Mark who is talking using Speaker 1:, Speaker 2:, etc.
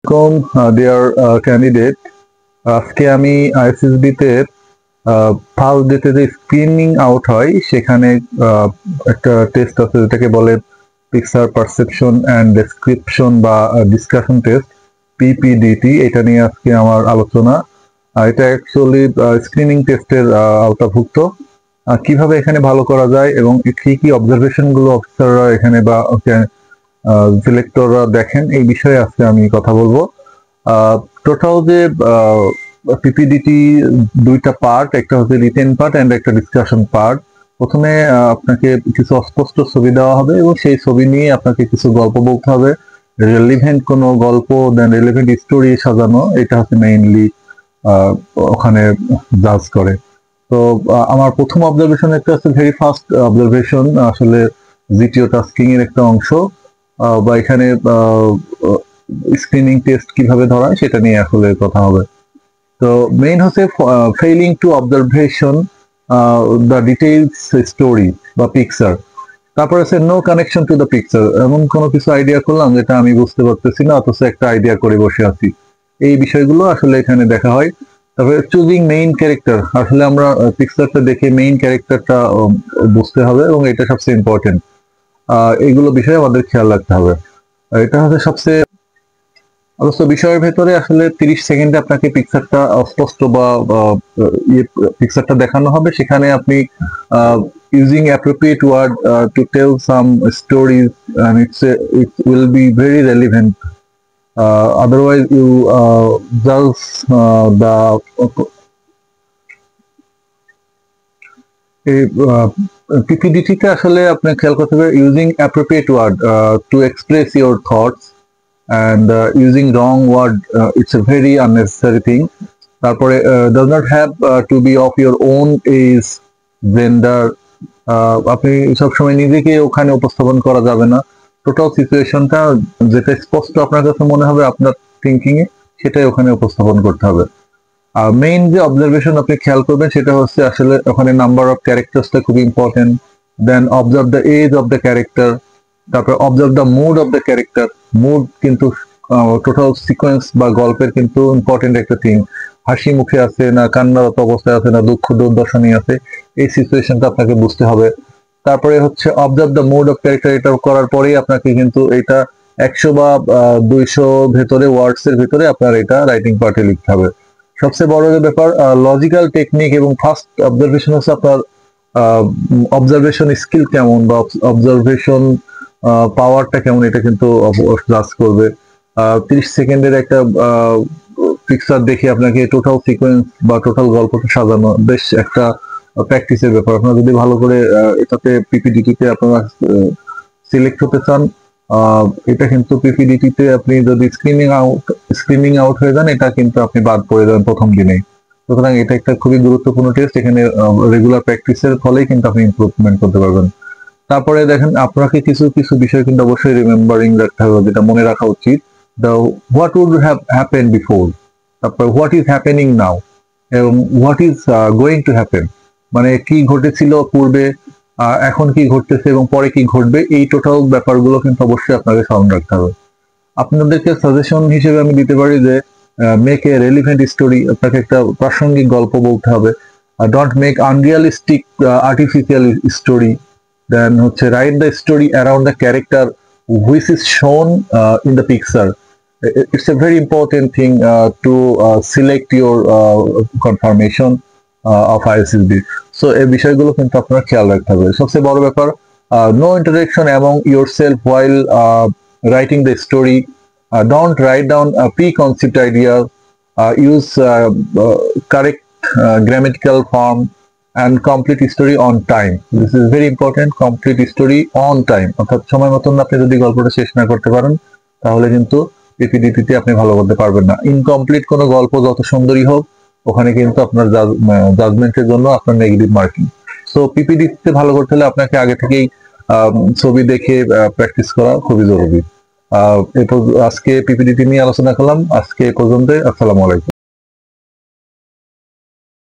Speaker 1: কম দেয়ার candidate, আজকে আমি ISSB তে ফার্স্ট ডেতে যে স্ক্রিনিং আউট হয় সেখানে একটা টেস্ট আছে যেটাকে বলে পিকচার পারসেপশন অ্যান্ড ডেসক্রিপশন বা ডিসকাশন টেস্ট, পিপিডিটি। এটা নিয়ে আজকে আমার আলোচনা। এটা অ্যাকচুয়ালি স্ক্রিনিং টেস্টের আওতাভুক্ত। কিভাবে এখানে ভালো করা যায় এবং কি কি অবজারভেশন গুলো অফিসাররা এখানে বা সিলেক্টররা দেখেন, এই বিষয়ে আজকে আমি কথা বলবো। টোটাল যে পিপিডিটি দুইটা পার্ট, একটা হচ্ছে রিটেন পার্ট এন্ড একটা ডিসকাশন পার্ট। প্রথমে আপনাকে কিছু অস্পষ্ট ছবি দেওয়া হবে এবং সেই ছবি নিয়ে আপনাকে কিছু গল্প বলতে হবে, রেলিভেন্ট কোনো গল্প, দেন রেলিভেন্ট স্টোরি সাজানো। এটা হচ্ছে মেইনলি ওখানে জাজ করে। তো আমার প্রথম অবজারভেশন একটা হচ্ছে ভেরি ফার্স্ট অবজারভেশন, আসলে জিটিও টাস্কিং এর একটা অংশ বা এখানে স্ক্রিনিং টেস্ট কিভাবে ধরায় সেটা নিয়ে আসলে কথা হবে। তো মেইন হচ্ছে failing to observation the details story বা পিকচার। তারপর আছে no connection to the picture, এমন কোনো কিছু আইডিয়া করলাম যেটা আমি বুঝতে পারতেছি না অথচ একটা আইডিয়া করে বসে আছি। এই বিষয়গুলো আসলে এখানে দেখা হয়। তারপরে চুজিং মেইন ক্যারেক্টার, আসলে আমরা পিকচারটা দেখে মেইন ক্যারেক্টারটা বুঝতে হবে এবং এটা সবচেয়ে ইম্পর্টেন্ট। এইগুলো বিষয়ে আমাদের খেয়াল রাখতে হবে। এটা হচ্ছে সবচেয়ে অবশ্য বিষয়ের ভেতরে আসলে 30 সেকেন্ডে আপনাকে পিকচারটা স্পষ্ট বা পিকচারটা দেখানো হবে। সেখানে আপনি using appropriate word to tell some stories, and it will be very relevant. Otherwise you just the পিপিডিটিতে আসলে আপনি খেয়াল করতে হবে using appropriate word to express your thoughts and using wrong word, it's a very unnecessary thing. তারপরে does not have to be of your own age, gender. আপনি সবসময় নিজেকে ওখানে উপস্থাপন করা যাবে না। টোটাল সিচুয়েশনটা যেটা স্পষ্ট আপনার কাছে মনে হবে আপনার থিঙ্কিং এ, সেটাই ওখানে উপস্থাপন করতে হবে। আর মেইন যে অবজারভেশন আপনি খেয়াল করবেন সেটা হচ্ছে আসলে ওখানে নাম্বার অফ ক্যারেক্টার্সটা খুব important. Then observe the age of the character, তারপর observe the mood of the character. Mood কিন্তু টোটাল সিকোয়েন্স বা গল্পের কিন্তু ইম্পর্টেন্ট একটা থিং। হাসি মুখে আছে না কান্নারত অবস্থায় আছে না দুঃখ দুর্দশা নিয়ে আছে, এই সিচুয়েশনটা আপনাকে বুঝতে হবে। তারপরে হচ্ছে observe the mood of character, এটা করার পরেই আপনাকে কিন্তু এটা 100 বা 200 ভেতরে ওয়ার্ডস এর ভিতরে আপনার এটা রাইটিং পার্টে লিখতে হবে। সবচেয়ে বড় যে ব্যাপার লজিক্যাল টেকনিক এবং ফার্স্ট অবজারভেশন হচ্ছে আপনার অবজারভেশন স্কিল কেমন বা অবজারভেশন পাওয়ারটা কেমন, এটা কিন্তু ক্লাস করবে। 30 সেকেন্ডের একটা পিকচার দেখে আপনাকে টোটাল সিকোয়েন্স বা টোটাল গল্পটা সাজানো বেশ একটা প্র্যাকটিসের ব্যাপার। আপনারা যদি ভালো করে এটাতে পিপিডিটিতে আপনারা সিলেক্ট হতে চান, এটা কিন্তু পিপিডিটিতে আপনি যদি স্ক্রিনিং আউট হয়ে যান, এটা কিন্তু আপনি বাদ পড়ে যান প্রথম দিনেই। সুতরাং এটা একটা খুবই গুরুত্বপূর্ণ টেস্ট। এখানে রেগুলার প্র্যাকটিসের ফলেই কিন্তু আপনি ইমপ্রুভমেন্ট করতে পারবেন। তারপরে দেখেন আপনাকে কিছু কিছু বিষয় কিন্তু অবশ্যই রিমেম্বারিং রাখতে হবে, যেটা মনে রাখা উচিত। What would have happen before, তারপর হোয়াট ইজ হ্যাপেনিং নাও এবং what is going to happen, মানে কি ঘটেছিল পূর্বে, এখন কি ঘটতেছে এবং পরে কি ঘটবে। এই টোটাল ব্যাপারগুলো কিন্তু অবশ্যই আপনাকে স্মরণ রাখতে হবে। আপনাদেরকে সাজেশন হিসেবে আমি দিতে পারি যে মেক এ রেলিভেন্ট স্টোরি, আপনাকে একটা প্রাসঙ্গিক গল্প বলতে হবে। Don't make unrealistic artificial story. Then হচ্ছে write the story around the character which is shown in the picture. It's a very important thing to select your confirmation of ISSB. So এই বিষয়গুলো কিন্তু আপনার খেয়াল রাখতে হবে। সবচেয়ে বড় ব্যাপার no interaction among yourself while writing the story. Don't write down preconceived ideas. Use correct grammatical form and complete story on time. This is very important. Complete story on time. অর্থাৎ সময় মতন আপনি যদি গল্পটা শেষ না করতে পারেন তাহলে কিন্তু পিপিডিটিতে আপনি ভালো করতে পারবেন না। ইনকমপ্লিট কোনো গল্প যত সুন্দরই হোক, ওখানে কিন্তু আপনার জাজমেন্টের জন্য আপনার নেগেটিভ মার্কিং। সো পিপিডিটিতে ভালো করতে হলে আপনাকে আগে থেকেই ছবি দেখে প্র্যাকটিস করা খুবই জরুরি। আজকে পিপিডিটি নিয়ে আলোচনা করলাম, আজকে এ পর্যন্ত। আসসালামু আলাইকুম।